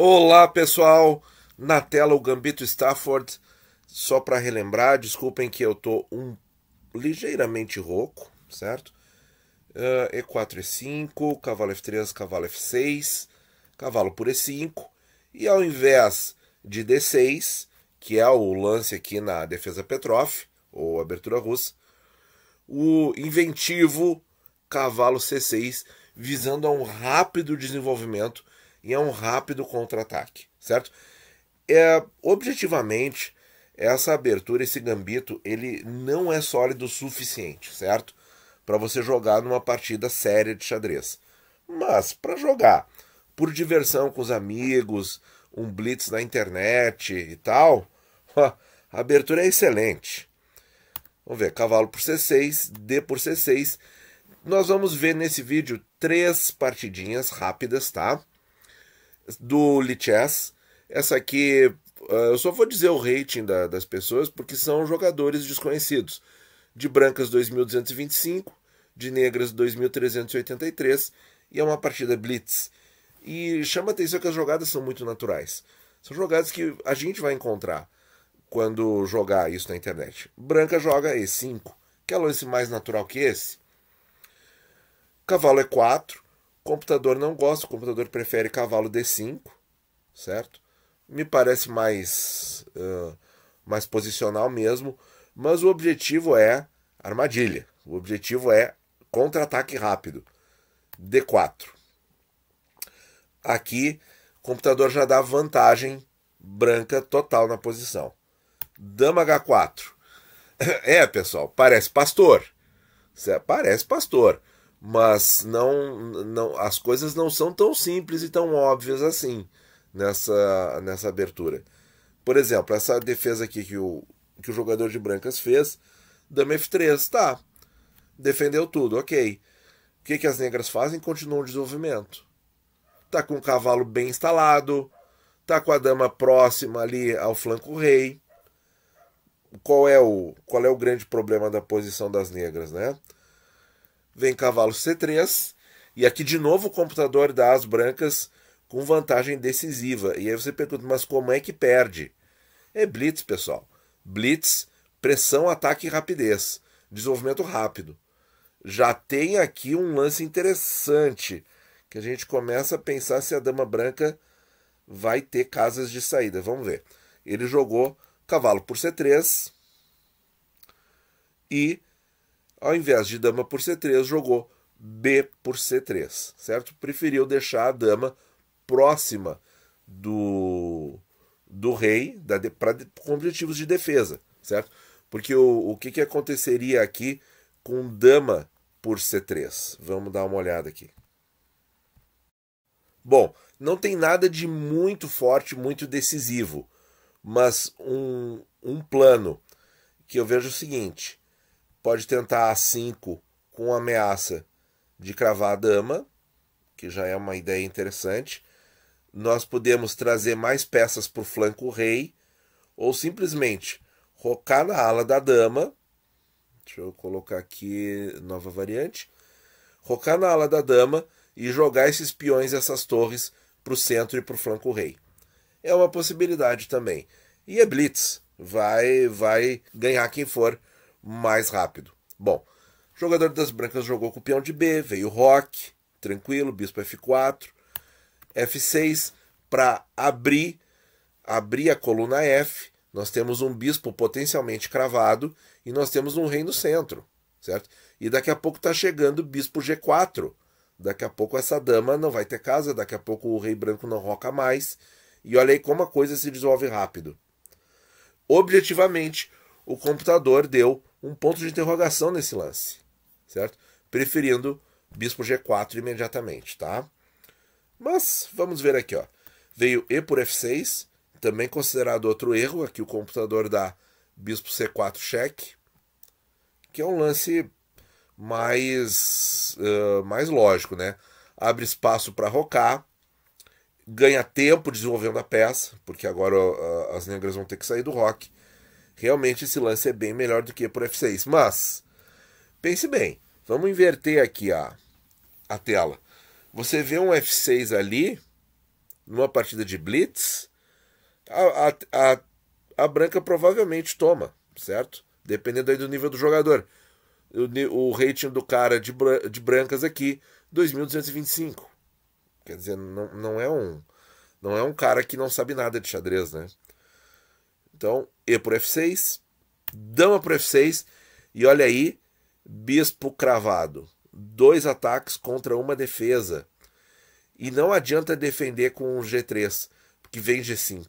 Olá pessoal, na tela o Gambito Stafford. Só para relembrar, desculpem que eu tô ligeiramente rouco, certo? E4, E5, cavalo F3, cavalo F6, cavalo por E5, e ao invés de D6, que é o lance aqui na defesa Petrov, ou abertura russa, o inventivo cavalo C6, visando a um rápido desenvolvimento e a um rápido contra-ataque, certo? Objetivamente, essa abertura, esse gambito, ele não é sólido o suficiente, certo? Para você jogar numa partida séria de xadrez. Mas, para jogar por diversão com os amigos, um blitz na internet e tal, a abertura é excelente. Vamos ver, cavalo por C6, D por C6. Nós vamos ver nesse vídeo 3 partidinhas rápidas, tá? Do Lichess. Essa aqui, eu só vou dizer o rating das pessoas porque são jogadores desconhecidos. De brancas 2.225, de negras 2.383 e é uma partida blitz. E chama a atenção que as jogadas são muito naturais. São jogadas que a gente vai encontrar quando jogar isso na internet. Branca joga E5, que é o lance mais natural que esse. Cavalo E4, computador não gosta, o computador prefere cavalo D5, certo? Me parece mais posicional mesmo, mas o objetivo é armadilha. O objetivo é contra-ataque rápido. D4. Aqui, o computador já dá vantagem branca total na posição. Dama H4. Pessoal, parece pastor. Parece pastor. Mas não, as coisas não são tão simples e tão óbvias assim nessa abertura. Por exemplo, essa defesa aqui que o jogador de brancas fez, dama F3, tá. Defendeu tudo, ok. O que as negras fazem? Continuam o desenvolvimento. Tá com o cavalo bem instalado, tá com a dama próxima ali ao flanco rei. Qual é o grande problema da posição das negras, né? Vem cavalo C3, e aqui de novo o computador dá as brancas com vantagem decisiva. E aí você pergunta, mas como é que perde? É blitz, pessoal. Blitz, pressão, ataque e rapidez. Desenvolvimento rápido. Já tem aqui um lance interessante, que a gente começa a pensar se a dama branca vai ter casas de saída. Vamos ver. Ele jogou cavalo por C3 e ao invés de dama por C3, jogou B por C3, certo? Preferiu deixar a dama próxima do rei com objetivos de defesa, certo? Porque o que aconteceria aqui com dama por C3? Vamos dar uma olhada aqui. Bom, não tem nada de muito forte, muito decisivo, mas um plano que eu vejo o seguinte: pode tentar A5 com ameaça de cravar a dama, que já é uma ideia interessante. Nós podemos trazer mais peças para o flanco rei, ou simplesmente rocar na ala da dama. Deixa eu colocar aqui nova variante. Rocar na ala da dama e jogar esses peões e essas torres para o centro e para o flanco rei. É uma possibilidade também. E é blitz. Vai ganhar quem for mais rápido. Bom, o jogador das brancas jogou com o peão de B, veio roque, tranquilo, bispo F4, F6, para abrir a coluna F. Nós temos um bispo potencialmente cravado e nós temos um rei no centro, certo? E daqui a pouco está chegando o bispo G4. Daqui a pouco essa dama não vai ter casa, daqui a pouco o rei branco não roca mais. E olha aí como a coisa se desenvolve rápido. Objetivamente, o computador deu um ponto de interrogação nesse lance, certo? Preferindo bispo G4 imediatamente, tá? Mas vamos ver aqui, ó. Veio E por F6, também considerado outro erro. Aqui o computador dá bispo C4 cheque, que é um lance mais lógico, né? Abre espaço para rocar, ganha tempo desenvolvendo a peça, porque agora as negras vão ter que sair do roque. Realmente esse lance é bem melhor do que por F6. Mas, pense bem, vamos inverter aqui a tela. Você vê um F6 ali, numa partida de blitz, a branca provavelmente toma, certo? Dependendo aí do nível do jogador. O rating do cara de brancas aqui, 2.225. Quer dizer, não é um cara que não sabe nada de xadrez, né? Então, E por F6, dama por F6, e olha aí, bispo cravado. 2 ataques contra uma defesa. E não adianta defender com um G3, porque vem G5,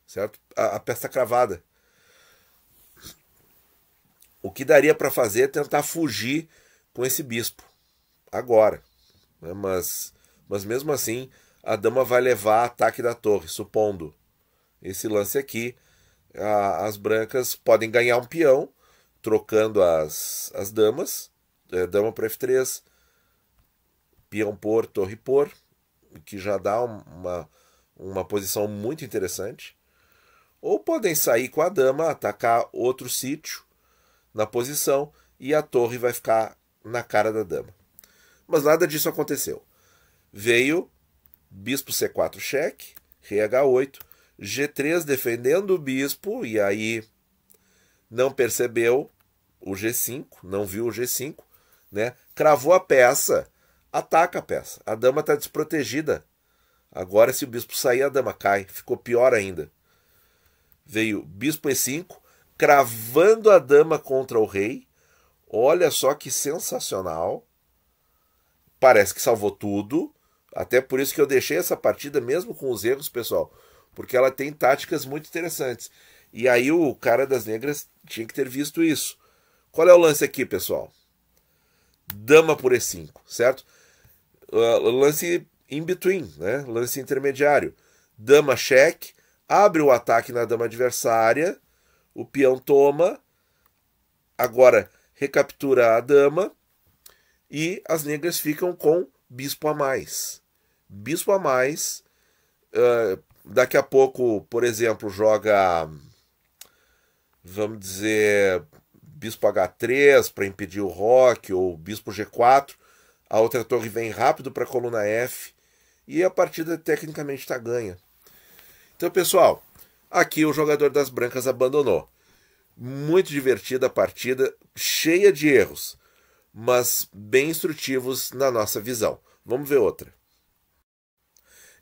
certo? A peça tá cravada. O que daria para fazer é tentar fugir com esse bispo, agora. Né? Mas mesmo assim, a dama vai levar ataque da torre, supondo esse lance aqui. As brancas podem ganhar um peão, trocando as damas. Dama por F3, peão por, torre por, que já dá uma posição muito interessante. Ou podem sair com a dama, atacar outro sítio na posição, e a torre vai ficar na cara da dama. Mas nada disso aconteceu. Veio bispo C4 cheque, rei H8, G3 defendendo o bispo, e aí não percebeu o G5, não viu o G5, né? Cravou a peça, ataca a peça. A dama está desprotegida. Agora, se o bispo sair, a dama cai. Ficou pior ainda. Veio bispo E5, cravando a dama contra o rei. Olha só que sensacional. Parece que salvou tudo. Até por isso que eu deixei essa partida, mesmo com os erros, pessoal. Porque ela tem táticas muito interessantes. E aí o cara das negras tinha que ter visto isso. Qual é o lance aqui, pessoal? Dama por E5, certo? Lance in between, né? Lance intermediário. Dama cheque, abre o ataque na dama adversária, o peão toma, agora recaptura a dama e as negras ficam com bispo a mais. Bispo a mais, daqui a pouco, por exemplo, joga, vamos dizer, bispo H3 para impedir o roque, ou bispo G4, a outra torre vem rápido para a coluna F, e a partida tecnicamente está ganha. Então, pessoal, aqui o jogador das brancas abandonou. Muito divertida a partida, cheia de erros, mas bem instrutivos na nossa visão. Vamos ver outra.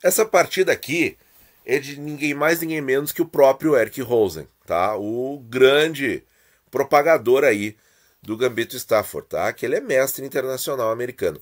Essa partida aqui é de ninguém mais, ninguém menos que o próprio Eric Rosen, tá? O grande propagador aí do Gambito Stafford, tá? Que ele é mestre internacional americano.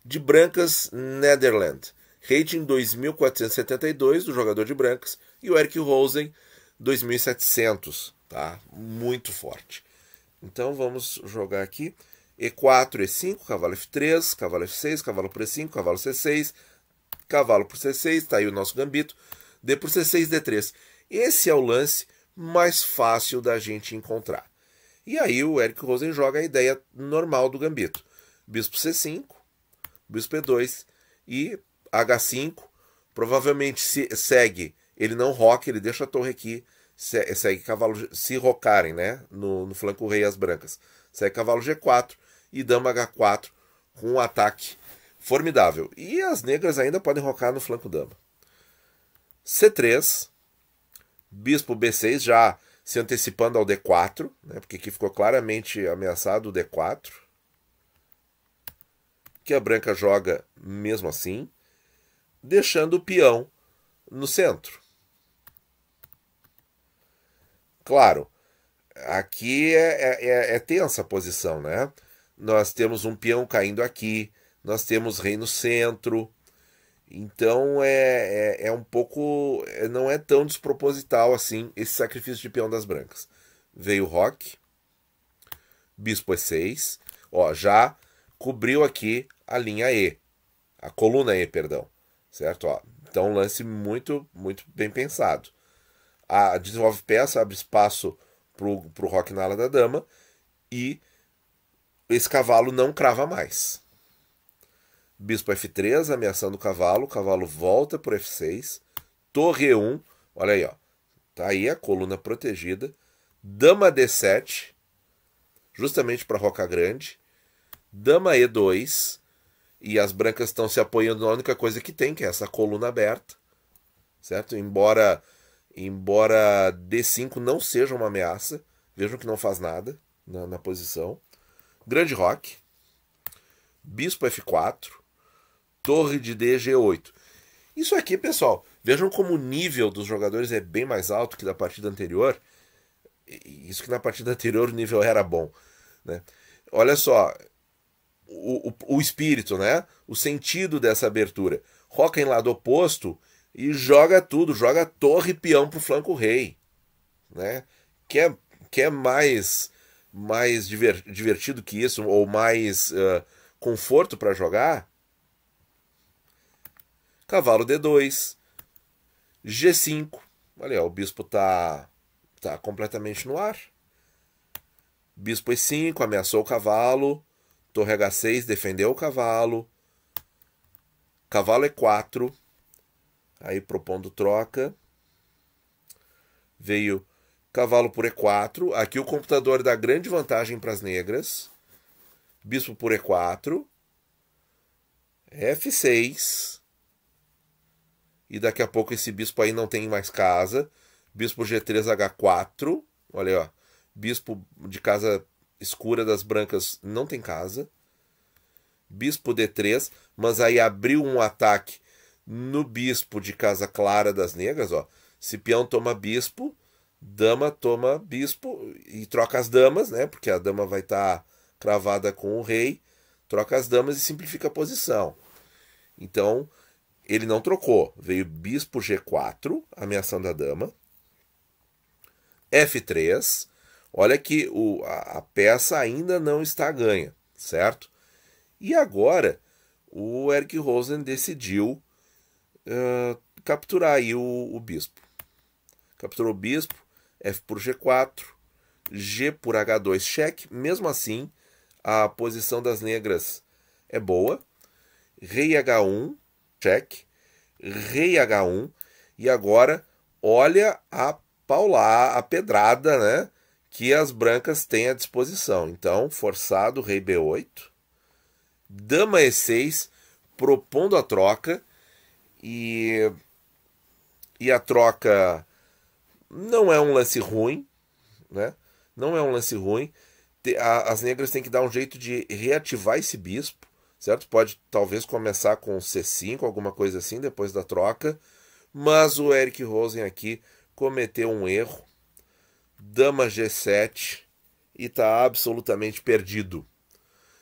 De brancas, Netherlands. Rating 2.472 do jogador de brancas. E o Eric Rosen, 2.700, tá? Muito forte. Então vamos jogar aqui. E4, E5, cavalo F3, cavalo F6, cavalo por E5, cavalo C6, cavalo por C6, tá aí o nosso gambito. D por C6, D3. Esse é o lance mais fácil da gente encontrar. E aí o Eric Rosen joga a ideia normal do gambito. Bispo C5, bispo E2 e H5. Provavelmente segue, ele não roca, ele deixa a torre aqui, segue cavalo, se rocarem, né, no flanco rei as brancas. Segue cavalo G4 e dama H4 com um ataque formidável. E as negras ainda podem rocar no flanco dama. C3, bispo B6 já se antecipando ao D4, né, porque aqui ficou claramente ameaçado o D4, que a branca joga mesmo assim, deixando o peão no centro. Claro, aqui é tensa a posição, né? Nós temos um peão caindo aqui, nós temos rei no centro, então é um pouco, não é tão desproposital assim esse sacrifício de peão das brancas. Veio o roque, bispo E6, ó, já cobriu aqui a linha E, a coluna E, perdão, certo? Ó, então um lance muito, muito bem pensado. Desenvolve peça, abre espaço pro roque na ala da dama e esse cavalo não crava mais. Bispo F3, ameaçando o cavalo volta por F6, torre E1, olha aí, ó, tá aí a coluna protegida, dama D7, justamente para roca grande, dama E2, e as brancas estão se apoiando na única coisa que tem, que é essa coluna aberta, certo? Embora D5 não seja uma ameaça, vejam que não faz nada na posição. Grande roque, bispo F4, torre de D G8. Isso aqui, pessoal, vejam como o nível dos jogadores é bem mais alto que da partida anterior. Isso que na partida anterior o nível era bom, né? Olha só, o espírito, né? O sentido dessa abertura. Roca em lado oposto e joga tudo, joga torre e peão pro flanco rei, né? Quer mais divertido que isso, ou mais conforto para jogar? Cavalo D2, G5. Olha, o bispo tá completamente no ar. Bispo E5, ameaçou o cavalo. Torre H6, defendeu o cavalo. Cavalo E4. Aí propondo troca. Veio cavalo por E4. Aqui o computador dá grande vantagem para as negras. Bispo por E4. F6. E daqui a pouco esse bispo aí não tem mais casa. Bispo G3, H4. Olha aí, ó. Bispo de casa escura das brancas não tem casa. Bispo D3. Mas aí abriu um ataque no bispo de casa clara das negras, ó. Se peão toma bispo, dama toma bispo e troca as damas, né? Porque a dama vai estar cravada com o rei. Troca as damas e simplifica a posição. Então, ele não trocou. Veio bispo G4, ameaçando a dama. F3. Olha que a peça ainda não está ganha, certo? E agora, o Eric Rosen decidiu capturar aí o bispo. Capturou o bispo, F por G4, G por H2, cheque. Mesmo assim, a posição das negras é boa. Rei H1, cheque. Rei H1. E agora, olha a pedrada, né, que as brancas têm à disposição. Então, forçado, rei B8. Dama E6, propondo a troca. E a troca não é um lance ruim, né? Não é um lance ruim. As negras têm que dar um jeito de reativar esse bispo, certo? Pode talvez começar com C5, alguma coisa assim, depois da troca. Mas o Eric Rosen aqui cometeu um erro. Dama G7 e está absolutamente perdido.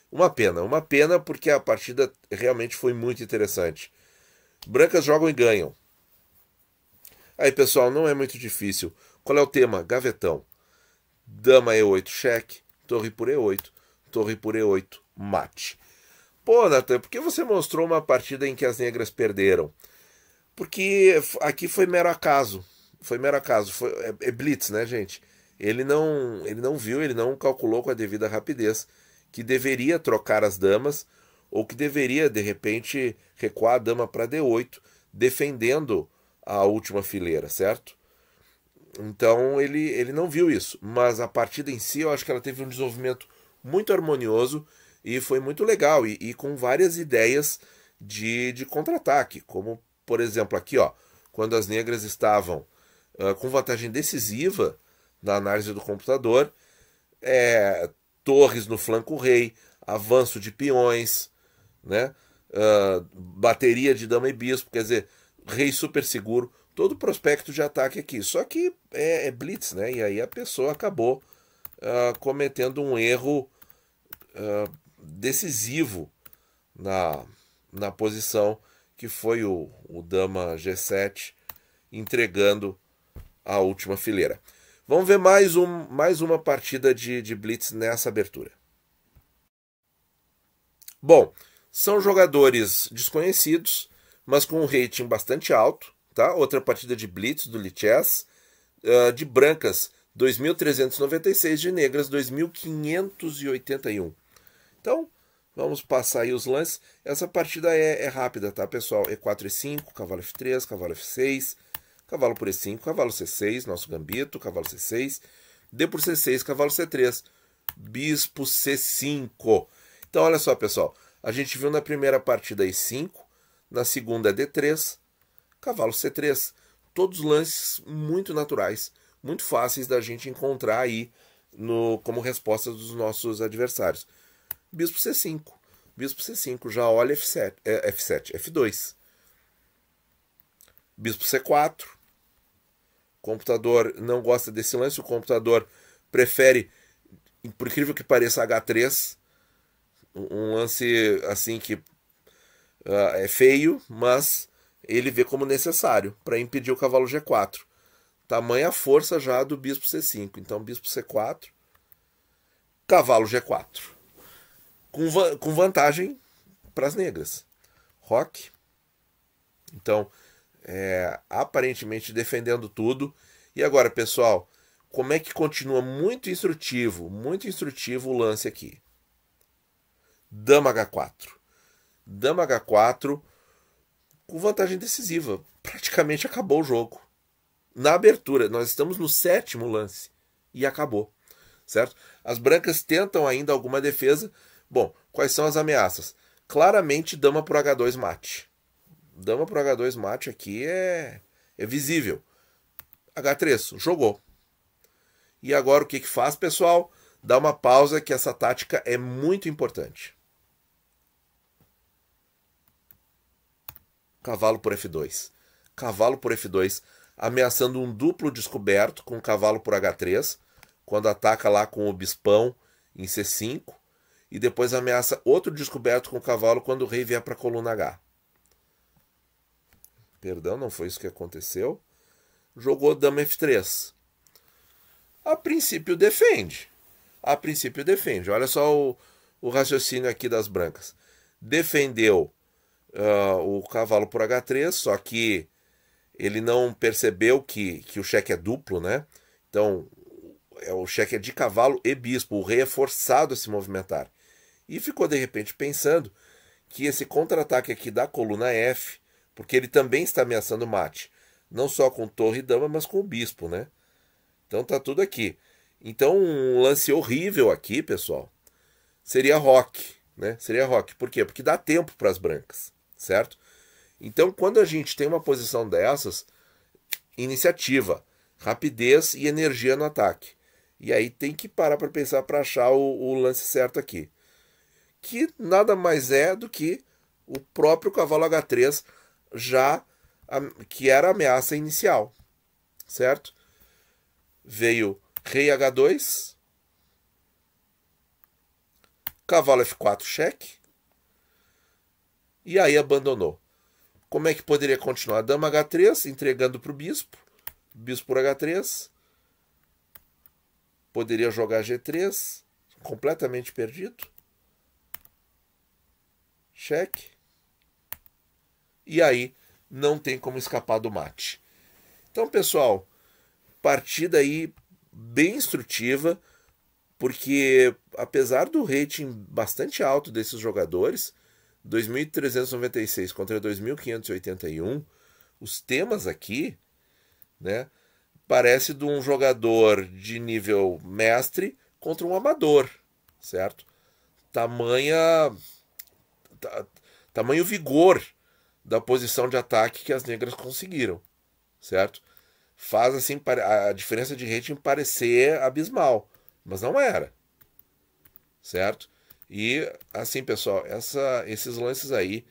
Uma pena porque a partida realmente foi muito interessante. Brancas jogam e ganham. Aí, pessoal, não é muito difícil. Qual é o tema? Gavetão. Dama E8, cheque. Torre por E8. Torre por E8, mate. Pô, Nathan, por que você mostrou uma partida em que as negras perderam? Porque aqui foi mero acaso. Foi mero acaso. É blitz, né, gente? Ele não viu, ele não calculou com a devida rapidez que deveria trocar as damas ou que deveria, de repente, recuar a dama para D8, defendendo a última fileira, certo? Então ele não viu isso, mas a partida em si eu acho que ela teve um desenvolvimento muito harmonioso e foi muito legal, e com várias ideias de contra-ataque, como por exemplo aqui, ó, quando as negras estavam com vantagem decisiva na análise do computador, torres no flanco rei, avanço de peões, né? Bateria de dama e bispo, quer dizer, rei super seguro, todo o prospecto de ataque aqui. Só que é blitz, né? E aí a pessoa acabou cometendo um erro decisivo na posição, que foi o dama G7 entregando a última fileira. Vamos ver mais uma partida de blitz nessa abertura. Bom, são jogadores desconhecidos, mas com um rating bastante alto, tá? Outra partida de blitz do Lichess, de brancas 2.396, de negras 2.581. Então, vamos passar aí os lances. Essa partida é rápida, tá, pessoal? E4, E5, cavalo F3, cavalo F6, cavalo por E5, cavalo C6, nosso gambito, cavalo C6, D por C6, cavalo C3, bispo C5. Então, olha só, pessoal. A gente viu na primeira partida E5, na segunda D3, cavalo C3, todos lances muito naturais, muito fáceis da gente encontrar aí como resposta dos nossos adversários. Bispo C5. Bispo C5, já olha F7, F2. Bispo C4. O computador não gosta desse lance, o computador prefere, por incrível que pareça, H3. Um lance assim que é feio, mas ele vê como necessário para impedir o cavalo G4. Tamanha a força já do bispo C5. Então, bispo C4, cavalo G4. Com vantagem para as negras. Roque. Então, aparentemente defendendo tudo. E agora, pessoal, como é que continua muito instrutivo o lance aqui. Dama H4. Dama H4 com vantagem decisiva. Praticamente acabou o jogo. Na abertura, nós estamos no 7º lance e acabou, certo? As brancas tentam ainda alguma defesa. Bom, quais são as ameaças? Claramente, dama por H2 mate. Dama por H2 mate aqui é visível. H3, jogou. E agora o que faz, pessoal? Dá uma pausa que essa tática é muito importante. Cavalo por F2. Cavalo por F2, ameaçando um duplo descoberto com cavalo por H3, quando ataca lá com o bispão em C5, e depois ameaça outro descoberto com o cavalo quando o rei vier para a coluna H. Perdão, não foi isso que aconteceu. Jogou dama F3. A princípio defende. Olha só o raciocínio aqui das brancas. Defendeu o cavalo por H3, só que ele não percebeu que o cheque é duplo, né? Então, o cheque é de cavalo e bispo. O rei é forçado a se movimentar. E ficou, de repente, pensando que esse contra-ataque aqui da coluna F, porque ele também está ameaçando mate, não só com torre e dama, mas com o bispo, né? Então tá tudo aqui. Então, um lance horrível aqui, pessoal, seria roque, né? Seria roque. Por quê? Porque dá tempo para as brancas, certo? Então, quando a gente tem uma posição dessas, iniciativa, rapidez e energia no ataque. E aí tem que parar para pensar para achar o lance certo aqui. Que nada mais é do que o próprio cavalo H3, que era a ameaça inicial, certo? Veio rei H2, cavalo F4, cheque, e aí abandonou. Como é que poderia continuar? Dama H3, entregando para o bispo, bispo por H3, poderia jogar G3, completamente perdido, cheque, e aí não tem como escapar do mate. Então, pessoal, partida aí bem instrutiva, porque apesar do rating bastante alto desses jogadores, 2.396 contra 2.581, os temas aqui, né, parece de um jogador de nível mestre contra um amador, certo? Tamanho vigor da posição de ataque que as negras conseguiram, certo? Faz assim a diferença de rating parecer abismal, mas não era, certo? E assim, pessoal, esses lances aí,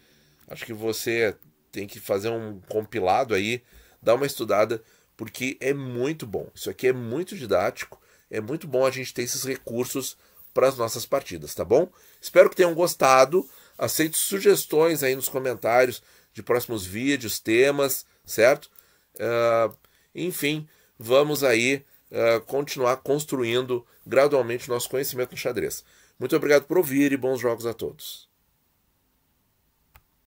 acho que você tem que fazer um compilado aí, dar uma estudada, porque é muito bom. Isso aqui é muito didático, é muito bom a gente ter esses recursos para as nossas partidas, tá bom? Espero que tenham gostado. Aceito sugestões aí nos comentários de próximos vídeos, temas, certo? Enfim, vamos aí continuar construindo gradualmente o nosso conhecimento no xadrez. Muito obrigado por ouvir e bons jogos a todos.